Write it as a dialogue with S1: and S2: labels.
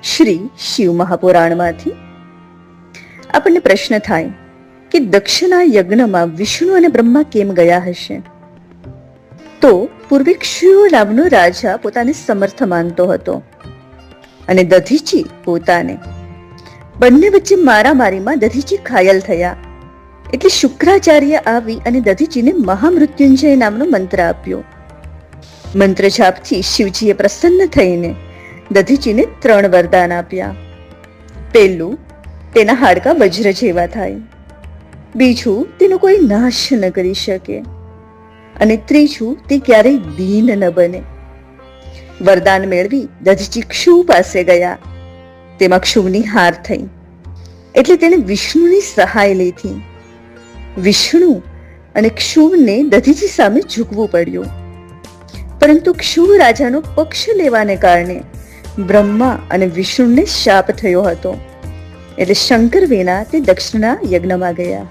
S1: શ્રી શિવ મહાપુરાણમાંથી આપણને પ્રશ્ન થાય કે દક્ષના યજ્ઞમાં વિષ્ણુ અને બ્રહ્મા કેમ ગયા હશે? તો પૂર્વે ક્ષુયો નામનો રાજા પોતાને સમર્થ માનતો હતો અને દધીચી પોતાને. બંને વચ્ચે મારામારીમાં દધીચી ઘાયલ થયા. એટલે શુક્રાચાર્ય આવી અને દધીચીને મહામૃત્યુંજય નામનો મંત્ર આપ્યો. મંત્ર જાપથી શિવજીએ પ્રસન્ન થઈને દધીચીને 3 વરદાન આપ્યા. પહેલું, તેના હાડકાં વજ્ર જેવા થાય. બીજું, તેનો કોઈ નાશ ન કરી શકે. અને ત્રીજું, તે ક્યારેય દીન ન બને. વરદાન મેળવી દધીચી ક્ષુવ પાસે ગયા. તેમાં ક્ષુવની હાર થઈ એટલે તેણે વિષ્ણુની સહાય લીધી. વિષ્ણુ અને ક્ષુવને દધીચી સામે ઝૂકવું પડ્યું. પરંતુ ક્ષુવ રાજાનો પક્ષ લેવાને કારણે બ્રહ્મા અને વિષ્ણુને શાપ થયો હતો. એટલે શંકર વિના તે દક્ષના યજ્ઞમાં ગયા.